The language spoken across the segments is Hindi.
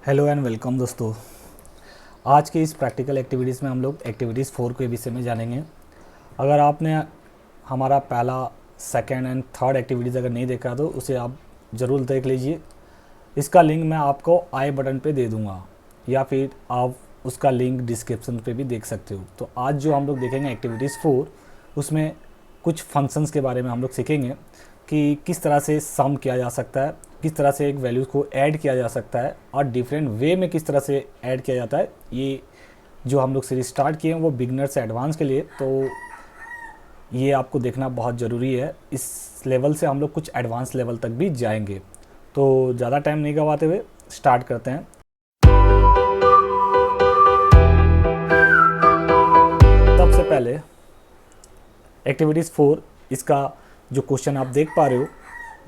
हेलो एंड वेलकम दोस्तों। आज की इस प्रैक्टिकल एक्टिविटीज़ में हम लोग एक्टिविटीज़ 4 के विषय में जानेंगे। अगर आपने हमारा पहला, सेकंड एंड थर्ड एक्टिविटीज़ अगर नहीं देखा तो उसे आप ज़रूर देख लीजिए। इसका लिंक मैं आपको आई बटन पे दे दूँगा या फिर आप उसका लिंक डिस्क्रिप्शन पे भी देख सकते हो। तो आज जो हम लोग देखेंगे एक्टिविटीज़ 4, उसमें कुछ फंक्शंस के बारे में हम लोग सीखेंगे कि किस तरह से सम किया जा सकता है, किस तरह से एक वैल्यूज़ को ऐड किया जा सकता है और डिफरेंट वे में किस तरह से ऐड किया जाता है। ये जो हम लोग सीरीज स्टार्ट किए हैं वो बिगनर से एडवांस के लिए, तो ये आपको देखना बहुत ज़रूरी है। इस लेवल से हम लोग कुछ एडवांस लेवल तक भी जाएंगे। तो ज़्यादा टाइम नहीं गवाते हुए स्टार्ट करते हैं। सबसे पहले एक्टिविटीज़ 4, इसका जो क्वेश्चन आप देख पा रहे हो,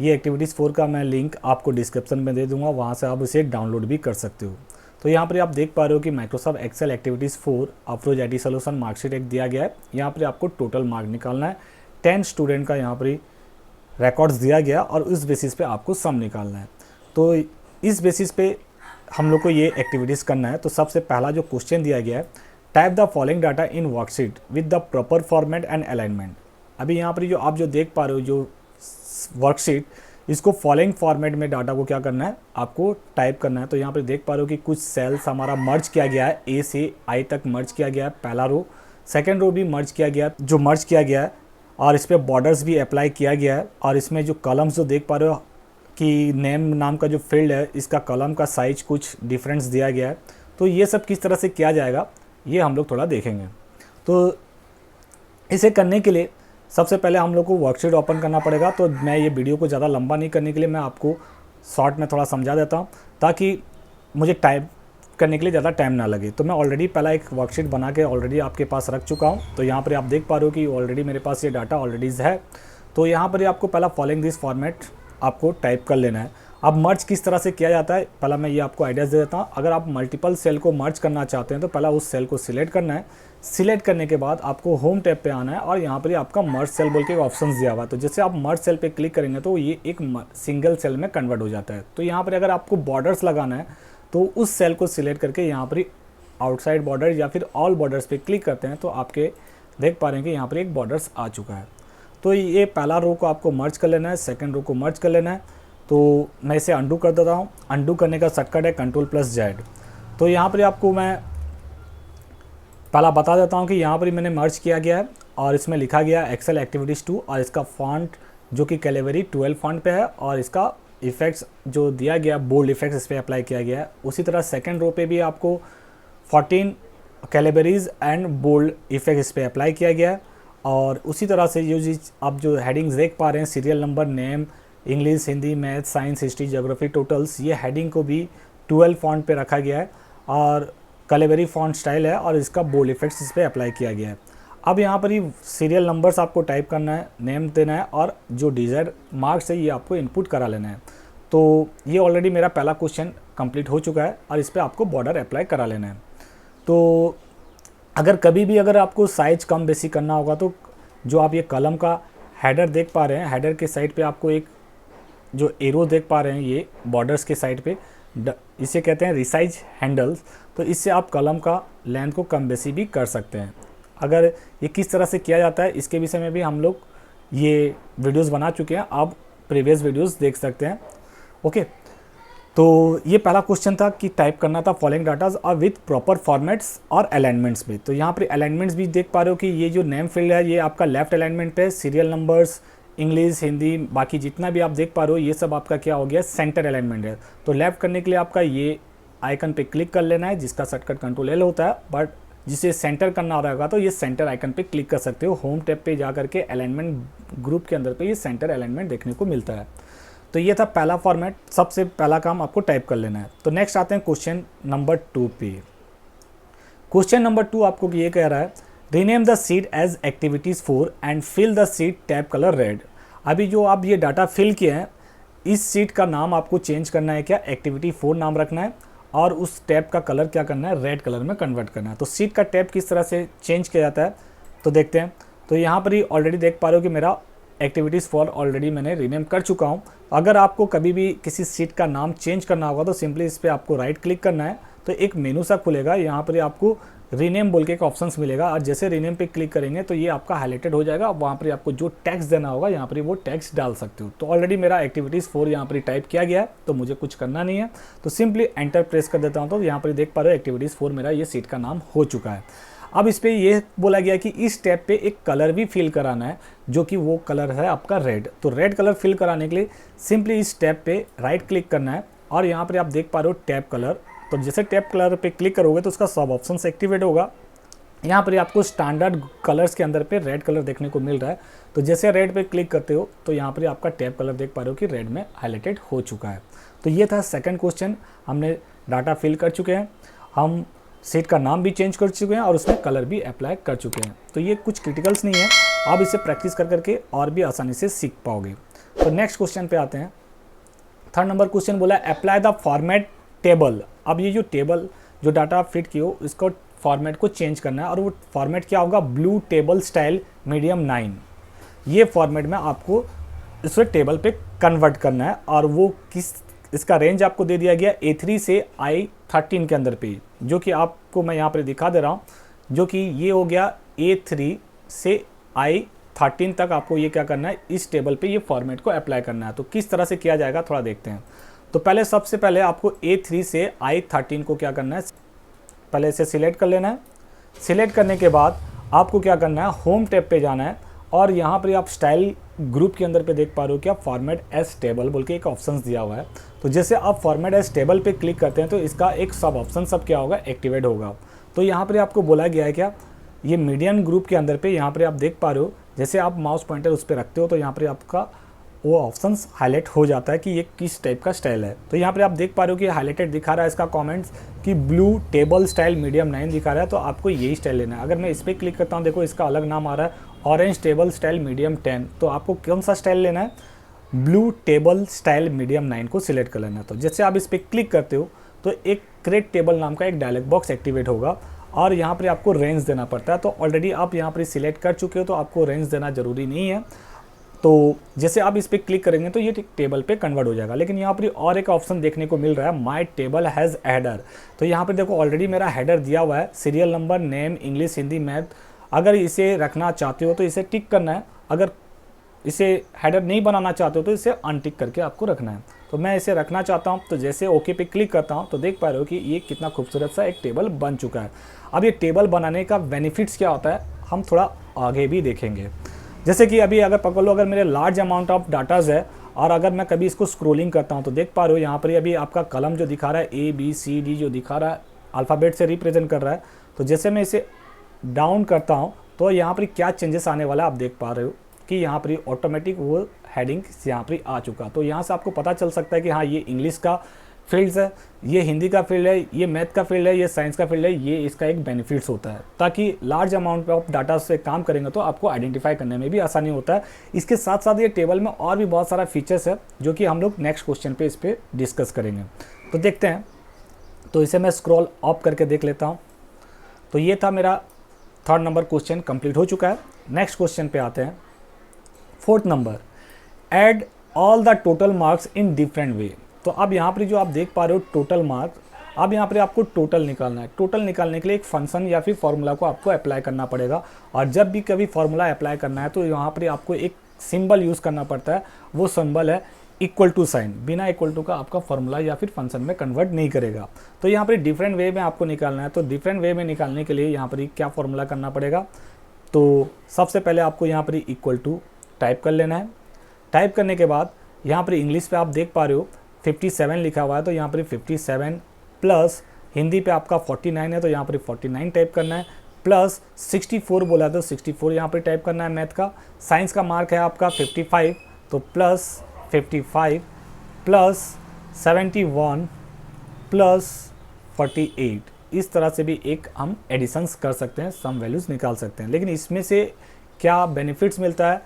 ये एक्टिविटीज़ 4 का मैं लिंक आपको डिस्क्रिप्शन में दे दूंगा, वहाँ से आप इसे डाउनलोड भी कर सकते हो। तो यहाँ पर आप देख पा रहे हो कि Microsoft Excel activities 4 approach IT solution marksheet एक दिया गया है। यहाँ पर आपको टोटल मार्क निकालना है। 10 स्टूडेंट का यहाँ पर रिकॉर्ड्स दिया गया और उस बेसिस पे आपको सम निकालना है। तो इस बेसिस पे हम लोग को ये एक्टिविटीज़ करना है। तो सबसे पहला जो क्वेश्चन दिया गया है, type the following data in worksheet with the proper format and alignment. अभी यहाँ पर जो आप जो देख पा रहे हो जो वर्कशीट, इसको फॉलोइंग फॉर्मेट में डाटा को क्या करना है, आपको टाइप करना है। तो यहाँ पर देख पा रहे हो कि कुछ सेल्स हमारा मर्ज किया गया है, ए से आई तक मर्ज किया गया है। पहला रो, सेकेंड रो भी मर्ज किया गया, जो मर्ज किया गया है, और इस पर बॉर्डर्स भी अप्लाई किया गया है। और इसमें जो कॉलम्स जो देख पा रहे हो कि नेम नाम का जो फील्ड है, इसका कॉलम का साइज कुछ डिफरेंस दिया गया है। तो ये सब किस तरह से किया जाएगा ये हम लोग थोड़ा देखेंगे। तो इसे करने के लिए सबसे पहले हम लोग को वर्कशीट ओपन करना पड़ेगा। तो मैं ये वीडियो को ज़्यादा लंबा नहीं करने के लिए मैं आपको शॉर्ट में थोड़ा समझा देता हूँ, ताकि मुझे टाइप करने के लिए ज़्यादा टाइम ना लगे। तो मैं ऑलरेडी पहला एक वर्कशीट बना के ऑलरेडी आपके पास रख चुका हूँ। तो यहाँ पर आप देख पा रहे हो कि ऑलरेडी मेरे पास ये डाटा ऑलरेडी है। तो यहाँ पर आपको पहला फॉलोइंग दिस फॉर्मेट आपको टाइप कर लेना है। अब मर्ज किस तरह से किया जाता है, पहला मैं ये आपको आइडियाज़ दे देता हूँ। अगर आप मल्टीपल सेल को मर्ज करना चाहते हैं तो पहला उस सेल को सिलेक्ट करना है। सिलेक्ट करने के बाद आपको होम टैब पे आना है और यहाँ पर आपका मर्ज सेल बोल के एक ऑप्शन दिया हुआ है। तो जैसे आप मर्ज सेल पे क्लिक करेंगे तो ये एक सिंगल सेल में कन्वर्ट हो जाता है। तो यहाँ पर अगर आपको बॉर्डर्स लगाना है तो उस सेल को सिलेक्ट करके यहाँ पर आउटसाइड बॉर्डर या फिर ऑल बॉर्डर्स पे क्लिक करते हैं तो आपके देख पा रहे हैं कि यहाँ पर एक बॉर्डर्स आ चुका है। तो ये पहला रो को आपको मर्ज कर लेना है, सेकंड रो को मर्ज कर लेना है। तो मैं इसे अंडू कर देता हूँ। अंडू करने का शॉर्टकट है Ctrl+Z। तो यहाँ पर आपको मैं पहला बता देता हूँ कि यहाँ पर मैंने मर्ज किया गया है और इसमें लिखा गया एक्सेल एक्टिविटीज़ 2 और इसका फॉन्ट जो कि कैलेवरी 12 फॉन्ट पे है और इसका इफेक्ट्स जो दिया गया बोल्ड इफेक्ट्स इस पर अप्लाई किया गया है। उसी तरह सेकंड रो पे भी आपको 14 कैलेबरीज एंड बोल्ड इफेक्ट इस पर अप्लाई किया गया है। और उसी तरह से जो आप जो हेडिंग्स देख पा रहे हैं, serial number, name, English, Hindi, math, science, history, geography, totals, ये हेडिंग को भी 12 फॉन्ट पे रखा गया है और कैलेबरी फॉन्ट स्टाइल है और इसका बोल्ड इफेक्ट्स इस पर अप्लाई किया गया है। अब यहाँ पर ही सीरियल नंबर्स आपको टाइप करना है, नेम देना है और जो डिज़ायर मार्क्स है ये आपको इनपुट करा लेना है। तो ये ऑलरेडी मेरा पहला क्वेश्चन कंप्लीट हो चुका है और इस पर आपको बॉर्डर अप्लाई करा लेना है। तो अगर कभी भी अगर आपको साइज कम बेसी करना होगा तो जो आप ये कॉलम का हेडर देख पा रहे हैं, हेडर के साइड पे आपको एक जो एरो देख पा रहे हैं ये बॉर्डर्स के साइड पे, इसे कहते हैं रिसाइज हैंडल्स। तो इससे आप कॉलम का लेंथ को कम बेसी भी कर सकते हैं। अगर ये किस तरह से किया जाता है इसके विषय में भी हम लोग ये वीडियोस बना चुके हैं, आप प्रीवियस वीडियोस देख सकते हैं। ओके, तो ये पहला क्वेश्चन था कि टाइप करना था फॉलोइंग डाटाज और विथ प्रॉपर फॉर्मेट्स और अलाइनमेंट्स भी। तो यहाँ पर अलाइनमेंट्स भी देख पा रहे हो कि ये जो नेम फील्ड है ये आपका लेफ्ट अलाइनमेंट पे, सीरियल नंबर्स, इंग्लिश, हिंदी, बाकी जितना भी आप देख पा रहे हो ये सब आपका क्या हो गया, सेंटर अलाइनमेंट है। तो लेफ्ट करने के लिए आपका ये आइकन पे क्लिक कर लेना है जिसका शॉर्टकट Ctrl+L होता है, बट जिसे सेंटर करना रहेगा तो ये सेंटर आइकन पे क्लिक कर सकते हो। होम टैब पे जा करके अलाइनमेंट ग्रुप के अंदर पे ये सेंटर अलाइनमेंट देखने को मिलता है। तो ये था पहला फॉर्मेट, सबसे पहला काम आपको टाइप कर लेना है। तो नेक्स्ट आते हैं क्वेश्चन नंबर 2 पे। क्वेश्चन नंबर 2 आपको ये कह रहा है, rename the sheet as activities 4 and fill the sheet tab colour red. अभी जो आप ये डाटा फिल किए हैं इस सीट का नाम आपको चेंज करना है, क्या एक्टिविटी 4 नाम रखना है और उस टैब का कलर क्या करना है, रेड कलर में कन्वर्ट करना है। तो सीट का टैब किस तरह से चेंज किया जाता है तो देखते हैं। तो यहाँ पर ही ऑलरेडी देख पा रहे हो कि मेरा एक्टिविटीज़ 4 ऑलरेडी मैंने रीनेम कर चुका हूँ। अगर आपको कभी भी किसी सीट का नाम चेंज करना होगा तो सिंपली इस पर आपको राइट क्लिक करना है, तो एक मेनू सा खुलेगा, यहाँ पर आपको रीनेम बोल के एक ऑप्शंस मिलेगा और जैसे रीनेम पे क्लिक करेंगे तो ये आपका हाईलाइटेड हो जाएगा। वहाँ पर आपको जो टैक्स देना होगा यहाँ पर वो टैक्स डाल सकते हो। तो ऑलरेडी मेरा एक्टिविटीज़ 4 यहाँ पर टाइप किया गया है, तो मुझे कुछ करना नहीं है, तो सिंपली एंटर प्रेस कर देता हूँ। तो यहाँ पर देख पा रहे हो एक्टिविटीज़ 4 मेरा ये सीट का नाम हो चुका है। अब इस पर यह बोला गया कि इस टैब पे एक कलर भी फिल कराना है, जो कि वो कलर है आपका रेड। तो रेड कलर फिल कराने के लिए सिंपली इस टैब पे राइट क्लिक करना है और यहाँ पर आप देख पा रहे हो टैब कलर। तो जैसे टैब कलर पे क्लिक करोगे तो उसका सब ऑप्शन एक्टिवेट होगा। यहाँ पर आपको स्टैंडर्ड कलर्स के अंदर पे रेड कलर देखने को मिल रहा है। तो जैसे रेड पे क्लिक करते हो तो यहाँ पर आपका टैब कलर देख पा रहे हो कि रेड में हाईलाइटेड हो चुका है। तो ये था सेकंड क्वेश्चन, हमने डाटा फिल कर चुके हैं, हम सीट का नाम भी चेंज कर चुके हैं और उसमें कलर भी अप्लाई कर चुके हैं। तो ये कुछ क्रिटिकल्स नहीं है, आप इसे प्रैक्टिस कर करके और भी आसानी से सीख पाओगे। तो नेक्स्ट क्वेश्चन पे आते हैं। थर्ड नंबर क्वेश्चन बोला अप्लाई द फॉर्मेट टेबल। अब ये जो टेबल जो डाटा फिट की हो इसको फॉर्मेट को चेंज करना है और वो फॉर्मेट क्या होगा, ब्लू टेबल स्टाइल मीडियम 9। ये फॉर्मेट में आपको इसे टेबल पे कन्वर्ट करना है और वो किस, इसका रेंज आपको दे दिया गया A3 से I13 के अंदर पे, जो कि आपको मैं यहाँ पे दिखा दे रहा हूँ, जो कि ये हो गया A3 से I13 तक आपको ये क्या करना है, इस टेबल पे ये फॉर्मेट को अप्लाई करना है। तो किस तरह से किया जाएगा थोड़ा देखते हैं। तो पहले सबसे पहले आपको A3 से I13 को क्या करना है, पहले इसे सिलेक्ट कर लेना है। सिलेक्ट करने के बाद आपको क्या करना है, होम टैब पे जाना है और यहाँ पर आप स्टाइल ग्रुप के अंदर पे देख पा रहे हो कि आप फॉर्मेट एज टेबल बोल के एक ऑप्शन दिया हुआ है। तो जैसे आप फॉर्मेट एज टेबल पे क्लिक करते हैं तो इसका एक सब ऑप्शन सब क्या होगा, एक्टिवेट होगा। तो यहाँ पर आपको बोला गया है क्या, ये मीडियन ग्रुप के अंदर पे यहाँ पर आप देख पा रहे हो, जैसे आप माउस पॉइंटर उस पर रखते हो तो यहाँ पर आपका वो ऑप्शंस हाईलाइट हो जाता है कि ये किस टाइप का स्टाइल है। तो यहाँ पे आप देख पा रहे हो कि हाईलाइटेड दिखा रहा है इसका कमेंट्स कि ब्लू टेबल स्टाइल मीडियम 9 दिखा रहा है। तो आपको यही स्टाइल लेना है। अगर मैं इस पर क्लिक करता हूँ, देखो इसका अलग नाम आ रहा है ऑरेंज टेबल स्टाइल मीडियम 10। तो आपको कौन सा स्टाइल लेना है, ब्लू टेबल स्टाइल मीडियम 9 को सिलेक्ट कर लेना है। तो जैसे आप इस पर क्लिक करते हो तो एक क्रिएट टेबल नाम का एक डायलॉग बॉक्स एक्टिवेट होगा और यहाँ पर आपको रेंज देना पड़ता है। तो ऑलरेडी आप यहाँ पर सिलेक्ट कर चुके हो तो आपको रेंज देना जरूरी नहीं है। तो जैसे आप इस पर क्लिक करेंगे तो ये टेबल पे कन्वर्ट हो जाएगा। लेकिन यहाँ पर और एक ऑप्शन देखने को मिल रहा है, माय टेबल हैज़ हेडर। तो यहाँ पर देखो ऑलरेडी मेरा हेडर दिया हुआ है, serial number, name, English, Hindi, math. अगर इसे रखना चाहते हो तो इसे टिक करना है, अगर इसे हेडर नहीं बनाना चाहते हो तो इसे अनटिक करके आपको रखना है। तो मैं इसे रखना चाहता हूँ, तो जैसे ओके पे क्लिक करता हूँ तो देख पा रहे हो कि ये कितना खूबसूरत सा एक टेबल बन चुका है। अब ये टेबल बनाने का बेनिफिट्स क्या होता है हम थोड़ा आगे भी देखेंगे। जैसे कि अभी अगर पकड़ लो, अगर मेरे लार्ज अमाउंट ऑफ डाटाज़ है और अगर मैं कभी इसको स्क्रोलिंग करता हूं तो देख पा रहे हो यहाँ पर अभी आपका कलम जो दिखा रहा है ABCD जो दिखा रहा है अल्फ़ाबेट से रिप्रेजेंट कर रहा है। तो जैसे मैं इसे डाउन करता हूं तो यहाँ पर क्या चेंजेस आने वाला है आप देख पा रहे हो कि यहाँ पर ऑटोमेटिक वो हेडिंग यहाँ पर आ चुका। तो यहाँ से आपको पता चल सकता है कि हाँ ये इंग्लिश का फील्ड्स है, ये हिंदी का फील्ड है, ये मैथ का फील्ड है, ये साइंस का फील्ड है। ये इसका एक बेनिफिट्स होता है ताकि लार्ज अमाउंट ऑफ डाटा से काम करेंगे तो आपको आइडेंटिफाई करने में भी आसानी होता है। इसके साथ साथ ये टेबल में और भी बहुत सारा फीचर्स है जो कि हम लोग नेक्स्ट क्वेश्चन पे इस पर डिस्कस करेंगे। तो देखते हैं। तो इसे मैं स्क्रॉल ऑफ करके देख लेता हूँ। तो ये था मेरा थर्ड नंबर क्वेश्चन कंप्लीट हो चुका है। नेक्स्ट क्वेश्चन पे आते हैं। Fourth number, add all the total marks in different way. तो अब यहाँ पर जो आप देख पा रहे हो टोटल मार्क्स, अब यहाँ पर आपको टोटल निकालना है। टोटल निकालने के लिए एक फंक्शन या फिर फॉर्मूला को आपको अप्लाई करना पड़ेगा और जब भी कभी फॉर्मूला अप्लाई करना है तो यहाँ पर आपको एक सिंबल यूज़ करना पड़ता है। वो सिंबल है इक्वल टू साइन। बिना इक्वल टू का आपका फॉर्मूला या फिर फंक्शन में कन्वर्ट नहीं करेगा। तो यहाँ पर डिफरेंट वे में आपको निकालना है। तो डिफरेंट वे में निकालने के लिए यहाँ पर क्या फॉर्मूला करना पड़ेगा, तो सबसे पहले आपको यहाँ पर इक्वल टू टाइप कर लेना है। टाइप करने के बाद यहाँ पर इंग्लिश पे आप देख पा रहे हो 57 लिखा हुआ है, तो यहाँ पर 57 प्लस हिंदी पे आपका 49 है तो यहाँ पर 49 टाइप करना है, प्लस 64 बोला तो 64 यहाँ पर टाइप करना है मैथ का। साइंस का मार्क है आपका 55 तो प्लस 55 प्लस 71 प्लस 48। इस तरह से भी एक हम एडिशंस कर सकते हैं, सम वैल्यूज़ निकाल सकते हैं। लेकिन इसमें से क्या बेनिफिट्स मिलता है,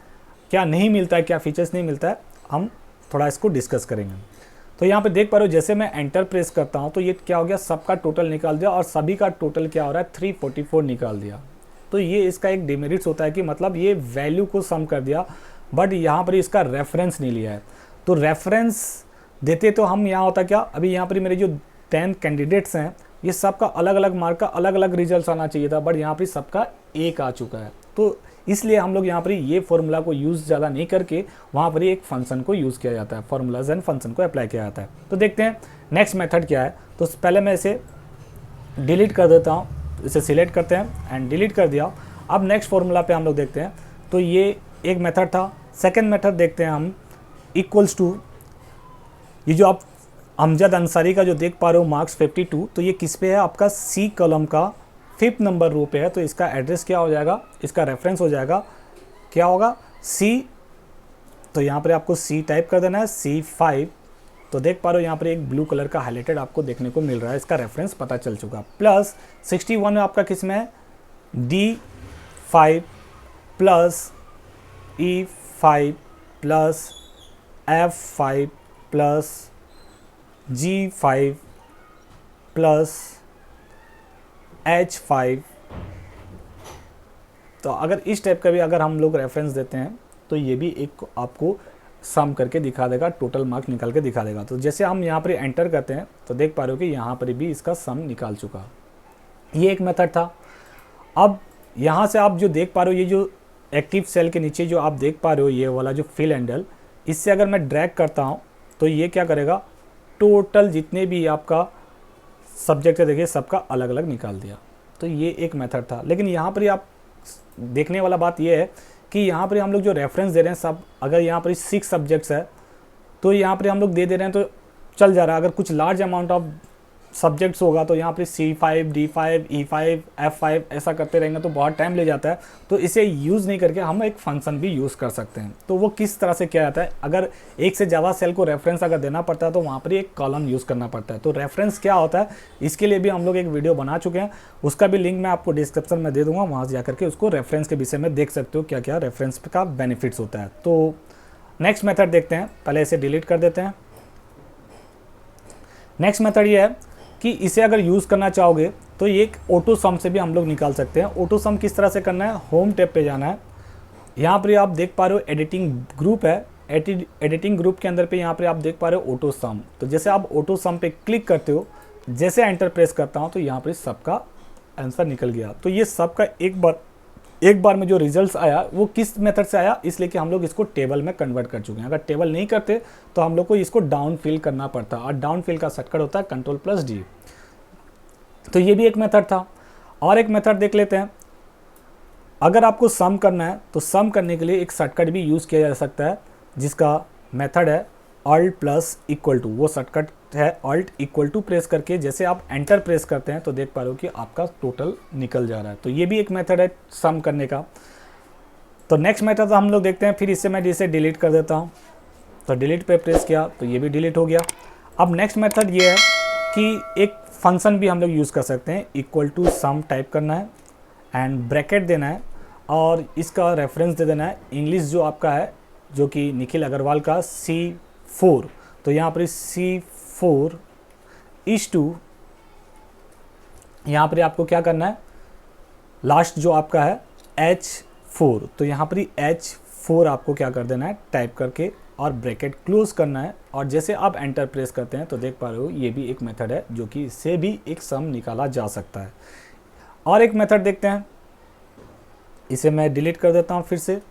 क्या नहीं मिलता है, क्या फीचर्स नहीं मिलता है, हम थोड़ा इसको डिस्कस करेंगे। तो यहाँ पे देख पा रहे हो जैसे मैं एंटर प्रेस करता हूँ तो ये क्या हो गया, सबका टोटल निकाल दिया और सभी का टोटल क्या हो रहा है 344 निकाल दिया। तो ये इसका एक डिमेरिट्स होता है कि मतलब ये वैल्यू को सम कर दिया, बट यहाँ पर इसका रेफरेंस नहीं लिया है। तो रेफरेंस देते तो हम यहाँ होता क्या, अभी यहाँ पर मेरे जो 10 कैंडिडेट्स हैं ये सबका अलग अलग मार्क का अलग अलग रिजल्ट आना चाहिए था, बट यहाँ पर सबका एक आ चुका है। तो इसलिए हम लोग यहाँ पर ये फॉर्मूला को यूज़ ज़्यादा नहीं करके वहाँ पर एक फंक्शन को यूज़ किया जाता है, फॉर्मूलाज एंड फंक्शन को अप्लाई किया जाता है। तो देखते हैं नेक्स्ट मेथड क्या है। तो पहले मैं इसे डिलीट कर देता हूँ, इसे सिलेक्ट करते हैं एंड डिलीट कर दिया। अब नेक्स्ट फॉर्मूला पे हम लोग देखते हैं। तो ये एक मेथड था। सेकंड मेथड देखते हैं हम, इक्वल्स टू, ये जो आप अमजद अंसारी का जो देख पा रहे हो मार्क्स 52, तो ये किस पे है, आपका सी कॉलम का 5th नंबर रो पे है। तो इसका एड्रेस क्या हो जाएगा, इसका रेफरेंस हो जाएगा, क्या होगा, सी। तो यहाँ पर आपको सी टाइप कर देना है, C5। तो देख पा रहे हो यहाँ पर एक ब्लू कलर का हाईलाइटेड आपको देखने को मिल रहा है, इसका रेफरेंस पता चल चुका। प्लस 61 में आपका किस में है, D5 plus E5 plus F5 plus G5 plus H5। तो अगर इस टाइप का भी अगर हम लोग रेफरेंस देते हैं तो ये भी एक आपको सम करके दिखा देगा, टोटल मार्क निकाल के दिखा देगा। तो जैसे हम यहाँ पर एंटर करते हैं तो देख पा रहे हो कि यहाँ पर भी इसका सम निकाल चुका। ये एक मेथड था। अब यहाँ से आप जो देख पा रहे हो, ये जो एक्टिव सेल के नीचे जो आप देख पा रहे हो ये वाला जो फिल हैंडल, इससे अगर मैं ड्रैग करता हूँ तो ये क्या करेगा, टोटल जितने भी आपका सब्जेक्ट है देखिए सबका अलग अलग निकाल दिया। तो ये एक मेथड था। लेकिन यहाँ पर आप देखने वाला बात ये है कि यहाँ पर हम लोग जो रेफरेंस दे रहे हैं सब, अगर यहाँ पर 6 सब्जेक्ट्स है तो यहाँ पर हम लोग दे रहे हैं तो चल जा रहा है। अगर कुछ लार्ज अमाउंट ऑफ सब्जेक्ट्स होगा तो यहाँ पे C5, D5, E5, F5 ऐसा करते रहेंगे तो बहुत टाइम ले जाता है। तो इसे यूज़ नहीं करके हम एक फंक्शन भी यूज़ कर सकते हैं। तो वो किस तरह से किया जाता है, अगर एक से ज़्यादा सेल को रेफरेंस अगर देना पड़ता है तो वहाँ पर एक कॉलम यूज़ करना पड़ता है। तो रेफरेंस क्या होता है इसके लिए भी हम लोग एक वीडियो बना चुके हैं, उसका भी लिंक मैं आपको डिस्क्रिप्शन में दे दूँगा, वहाँ से जाकर के उसको रेफरेंस के विषय में देख सकते हो क्या क्या रेफरेंस का बेनिफिट्स होता है। तो नेक्स्ट मेथड देखते हैं, पहले इसे डिलीट कर देते हैं। नेक्स्ट मेथड ये है कि इसे अगर यूज़ करना चाहोगे तो ये एक ऑटो सम से भी हम लोग निकाल सकते हैं। ऑटो सम किस तरह से करना है, होम टैब पे जाना है। यहाँ पर आप देख पा रहे हो एडिटिंग ग्रुप है, एडिटिंग ग्रुप के अंदर पे यहाँ पर आप देख पा रहे हो ऑटो सम। तो जैसे आप ऑटो सम पे क्लिक करते हो, जैसे एंटर प्रेस करता हूँ तो यहाँ पर सबका आंसर निकल गया। तो ये सबका एक बार में जो रिजल्ट्स आया वो किस मेथड से आया, इसलिए कि हम लोग इसको टेबल में कन्वर्ट कर चुके हैं। अगर टेबल नहीं करते तो हम लोग को इसको डाउन फिल करना पड़ता, और डाउन फिल का शॉर्टकट होता है Ctrl+D। तो ये भी एक मेथड था। और एक मेथड देख लेते हैं, अगर आपको सम करना है तो सम करने के लिए एक शॉर्टकट भी यूज़ किया जा सकता है, जिसका मेथड है Alt+=। वो शॉर्टकट है Alt=, प्रेस करके जैसे आप एंटर प्रेस करते हैं तो देख पा रहे हो कि आपका टोटल निकल जा रहा है। तो ये भी एक मेथड है सम करने का। तो नेक्स्ट मेथड हम लोग देखते हैं, फिर इससे मैं इसे डिलीट कर देता हूँ। तो डिलीट पे प्रेस किया तो ये भी डिलीट हो गया। अब नेक्स्ट मेथड ये है कि एक फंक्शन भी हम लोग यूज़ कर सकते हैं, =sum टाइप करना है एंड ब्रैकेट देना है और इसका रेफरेंस दे देना है इंग्लिश जो आपका है, जो कि निखिल अग्रवाल का C4। तो यहाँ पर C4 = यहाँ पर आपको क्या करना है, लास्ट जो आपका है H4। तो यहाँ पर H4 आपको क्या कर देना है, टाइप करके और ब्रैकेट क्लोज करना है। और जैसे आप एंटर प्रेस करते हैं तो देख पा रहे हो ये भी एक मेथड है, जो कि इससे भी एक सम निकाला जा सकता है। और एक मेथड देखते हैं, इसे मैं डिलीट कर देता हूँ फिर से।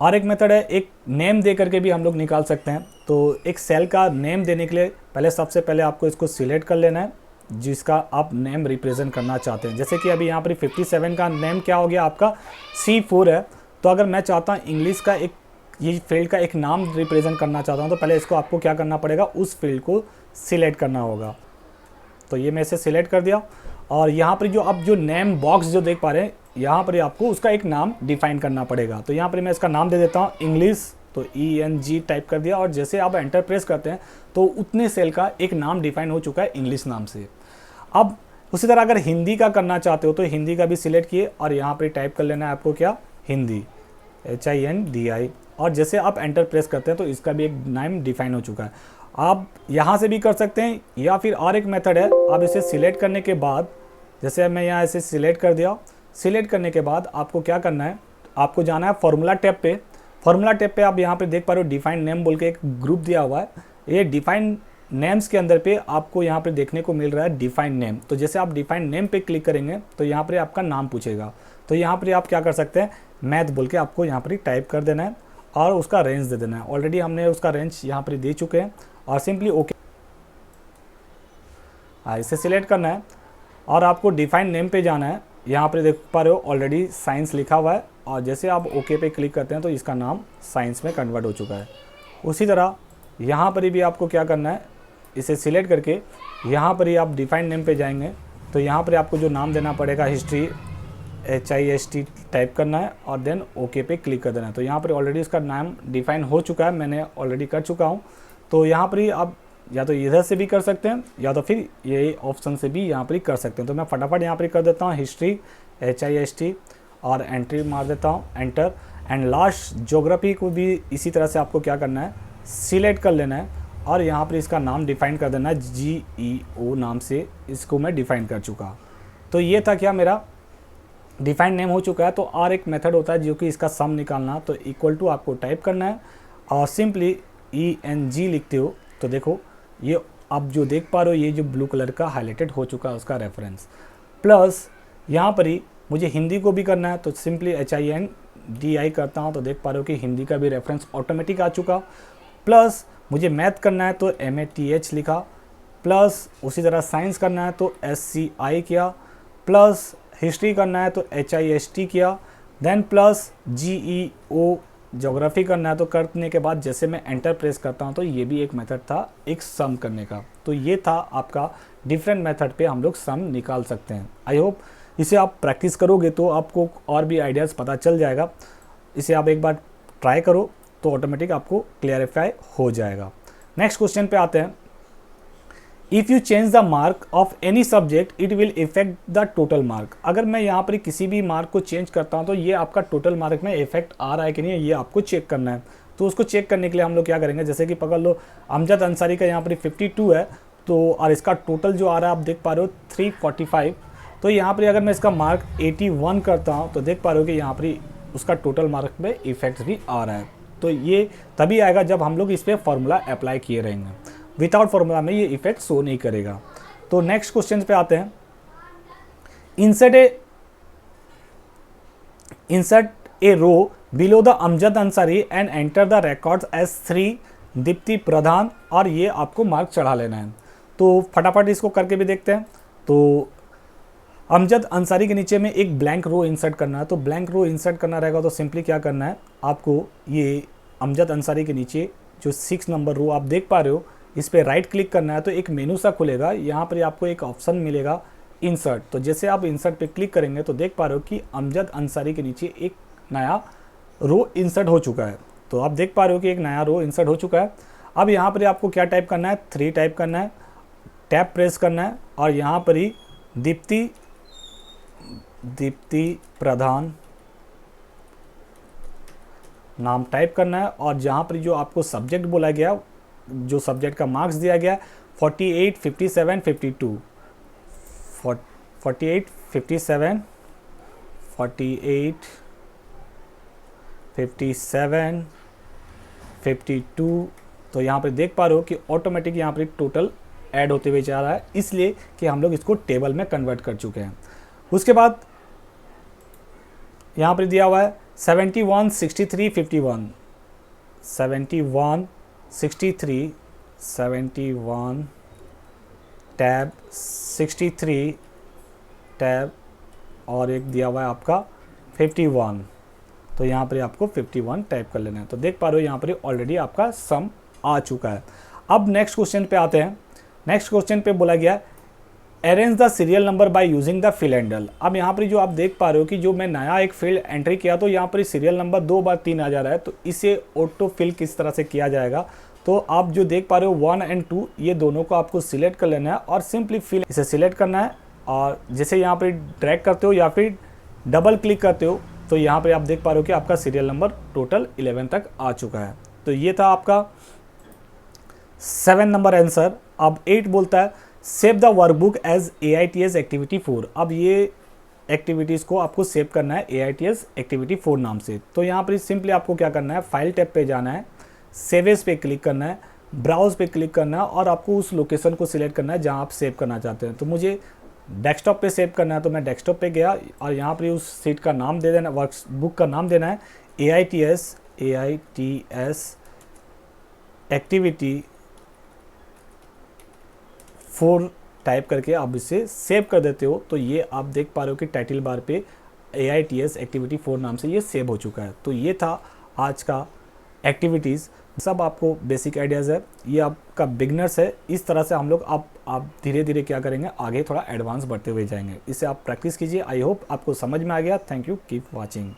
और एक मेथड है, एक नेम दे करके भी हम लोग निकाल सकते हैं। तो एक सेल का नेम देने के लिए पहले सबसे पहले आपको इसको सिलेक्ट कर लेना है, जिसका आप नेम रिप्रेजेंट करना चाहते हैं। जैसे कि अभी यहाँ पर 57 का नेम क्या हो गया, आपका C4 है। तो अगर मैं चाहता हूँ इंग्लिश का एक, ये फील्ड का एक नाम रिप्रेजेंट करना चाहता हूँ, तो पहले इसको आपको क्या करना पड़ेगा, उस फील्ड को सिलेक्ट करना होगा। तो ये मैं इसे सिलेक्ट कर दिया। और यहाँ पर जो आप जो नेम बॉक्स जो देख पा रहे हैं, यहाँ पर आपको उसका एक नाम डिफाइन करना पड़ेगा। तो यहाँ पर मैं इसका नाम दे देता हूँ इंग्लिश। तो ENG टाइप कर दिया और जैसे आप एंटर प्रेस करते हैं तो उतने सेल का एक नाम डिफाइन हो चुका है इंग्लिश नाम से। अब उसी तरह अगर हिंदी का करना चाहते हो तो हिंदी का भी सिलेक्ट किए और यहाँ पर टाइप कर लेना है आपको क्या, हिंदी, HINDI। और जैसे आप एंटर प्रेस करते हैं तो इसका भी एक नाम डिफाइन हो चुका है। आप यहाँ से भी कर सकते हैं, या फिर और एक मेथड है, आप इसे सिलेक्ट करने के बाद, जैसे मैं यहाँ इसे सिलेक्ट कर दिया, सिलेक्ट करने के बाद आपको क्या करना है, आपको जाना है फॉर्मूला टैब पे। फॉर्मूला टैब पे आप यहाँ पे देख पा रहे हो डिफाइन नेम बोल के एक ग्रुप दिया हुआ है। ये डिफाइन नेम्स के अंदर पे आपको यहाँ पे देखने को मिल रहा है डिफाइन नेम। तो जैसे आप डिफाइन नेम पे क्लिक करेंगे तो यहाँ पर आपका नाम पूछेगा। तो यहाँ पर आप क्या कर सकते हैं, मैथ बोल के आपको यहाँ पर टाइप कर देना है और उसका रेंज दे देना है। ऑलरेडी हमने उसका रेंज यहाँ पर दे चुके हैं और सिंपली ओके इसे सिलेक्ट करना है और आपको डिफाइन नेम पे जाना है। यहाँ पर देख पा रहे हो ऑलरेडी साइंस लिखा हुआ है और जैसे आप ओके पे क्लिक करते हैं तो इसका नाम साइंस में कन्वर्ट हो चुका है। उसी तरह यहाँ पर भी आपको क्या करना है, इसे सिलेक्ट करके यहाँ पर ही आप डिफाइन नेम पे जाएंगे तो यहाँ पर आपको जो नाम देना पड़ेगा हिस्ट्री HIST टाइप करना है और देन ओके पे क्लिक कर देना है। तो यहाँ पर ऑलरेडी उसका नाम डिफाइन हो चुका है, मैंने ऑलरेडी कर चुका हूँ। तो यहाँ पर ही आप या तो इधर से भी कर सकते हैं या तो फिर ये ऑप्शन से भी यहाँ पर ही कर सकते हैं। तो मैं फटाफट यहाँ पर कर देता हूँ हिस्ट्री HIST और एंट्री मार देता हूँ एंटर। एंड लास्ट ज्योग्राफी को भी इसी तरह से आपको क्या करना है, सिलेक्ट कर लेना है और यहाँ पर इसका नाम डिफाइन कर देना है GEO नाम से, इसको मैं डिफाइन कर चुका। तो ये था क्या मेरा डिफाइन नेम हो चुका है। तो और एक मेथड होता है जो कि इसका सम निकालना। तो इक्वल टू आपको टाइप करना है और सिंपली ENG लिखते हो तो देखो ये आप जो देख पा रहे हो ये जो ब्लू कलर का हाईलाइटेड हो चुका है उसका रेफरेंस। प्लस यहाँ पर ही मुझे हिंदी को भी करना है तो सिंपली HINDI करता हूँ तो देख पा रहे हो कि हिंदी का भी रेफरेंस ऑटोमेटिक आ चुका। प्लस मुझे मैथ करना है तो MATH लिखा। प्लस उसी तरह साइंस करना है तो SCI किया। प्लस हिस्ट्री करना है तो HIST किया। देन प्लस GEO ज्योग्राफी करना है तो करने के बाद जैसे मैं एंटर प्रेस करता हूँ तो ये भी एक मेथड था एक सम करने का। तो ये था आपका डिफरेंट मेथड पे हम लोग सम निकाल सकते हैं। आई होप इसे आप प्रैक्टिस करोगे तो आपको और भी आइडियाज़ पता चल जाएगा। इसे आप एक बार ट्राई करो तो ऑटोमेटिक आपको क्लियरिफाई हो जाएगा। नेक्स्ट क्वेश्चन पे आते हैं। If you change the mark of any subject it will effect the total mark. अगर मैं यहाँ पर किसी भी मार्क को चेंज करता हूँ तो ये आपका टोटल मार्क में इफेक्ट आ रहा है कि नहीं, ये आपको चेक करना है। तो उसको चेक करने के लिए हम लोग क्या करेंगे, जैसे कि पकड़ लो अमजद अंसारी का यहाँ पर 52 है तो और इसका टोटल जो आ रहा है आप देख पा रहे हो 345। तो यहाँ पर अगर मैं इसका मार्क 81 करता हूँ तो देख पा रहे हो कि यहाँ पर उसका टोटल मार्क में इफेक्ट भी आ रहा है। तो ये तभी आएगा जब हम लोग इस पर फॉर्मूला अप्लाई किए रहेंगे, विदाउट फॉर्मूला में ये इफेक्ट शो नहीं करेगा। तो नेक्स्ट क्वेश्चन पे आते हैं। Insert a row below the Amjad Ansari and enter the records as 3 Deepti Pradhan और ये आपको मार्क चढ़ा लेना है। तो फटाफट इसको करके भी देखते हैं। तो अमजद अंसारी के नीचे में एक ब्लैंक रो इंसर्ट करना है। तो ब्लैंक रो इंसर्ट करना रहेगा तो सिंपली क्या करना है, आपको ये अमजद अंसारी के नीचे जो 6 नंबर रो आप देख पा रहे हो इस पर राइट क्लिक करना है तो एक मेनू सा खुलेगा। यहाँ पर आपको एक ऑप्शन मिलेगा इंसर्ट। तो जैसे आप इंसर्ट पे क्लिक करेंगे तो देख पा रहे हो कि अमजद अंसारी के नीचे एक नया रो इंसर्ट हो चुका है। तो आप देख पा रहे हो कि एक नया रो इंसर्ट हो चुका है। अब यहाँ पर आपको क्या टाइप करना है, 3 टाइप करना है, टैब प्रेस करना है और यहाँ पर ही दीप्ति प्रधान नाम टाइप करना है और जहाँ पर जो आपको सब्जेक्ट बोला गया, जो सब्जेक्ट का मार्क्स दिया गया 48, 57, 52, 48, 57, 48, 57, 52। तो यहाँ पर देख पा रहे हो कि ऑटोमेटिक यहाँ पर टोटल ऐड होते हुए जा रहा है, इसलिए कि हम लोग इसको टेबल में कन्वर्ट कर चुके हैं। उसके बाद यहाँ पर दिया हुआ है 71, 63, 51, 71, 63, 71, टैब 63, टैब और एक दिया हुआ है आपका 51। तो यहाँ पर आपको 51 टाइप कर लेना है। तो देख पा रहे हो यहाँ पर ऑलरेडी आपका सम आ चुका है। अब नेक्स्ट क्वेश्चन पे आते हैं। नेक्स्ट क्वेश्चन पे बोला गया arrange the serial number by using the fill handle. अब यहाँ पर जो आप देख पा रहे हो कि जो मैं नया एक फील्ड एंट्री किया तो यहाँ पर सीरियल नंबर 2 बार 3 आ जा रहा है। तो इसे ऑटो फिल किस तरह से किया जाएगा, तो आप जो देख पा रहे हो 1 और 2 ये दोनों को आपको सिलेक्ट कर लेना है और सिंपली फिल इसे सिलेक्ट करना है और जैसे यहाँ पर ड्रैग करते हो या फिर डबल क्लिक करते हो तो यहाँ पर आप देख पा रहे हो कि आपका सीरियल नंबर टोटल 11 तक आ चुका है। तो ये था आपका 7 नंबर आंसर। अब 8 बोलता है save the workbook as AITS activity 4। अब ये एक्टिविटीज़ को आपको सेव करना है AITS एक्टिविटी 4 नाम से। तो यहाँ पर सिंपली आपको क्या करना है, फाइल टैब पे जाना है, सेव एज पे क्लिक करना है, ब्राउज पे क्लिक करना है और आपको उस लोकेशन को सिलेक्ट करना है जहाँ आप सेव करना चाहते हैं। तो मुझे डेस्कटॉप पे सेव करना है, तो मैं डेस्कटॉप पे गया और यहाँ पर उस सीट का नाम दे देना, वर्क बुक का नाम देना है AITS एक्टिविटी 4 टाइप करके आप इसे सेव कर देते हो। तो ये आप देख पा रहे हो कि टाइटल बार पे AITS एक्टिविटी 4 नाम से ये सेव हो चुका है। तो ये था आज का एक्टिविटीज़, सब आपको बेसिक आइडियाज़ है, ये आपका बिगनर्स है। इस तरह से हम लोग आप धीरे धीरे क्या करेंगे, आगे थोड़ा एडवांस बढ़ते हुए जाएंगे। इसे आप प्रैक्टिस कीजिए। आई होप आपको समझ में आ गया। Thank you, keep watching.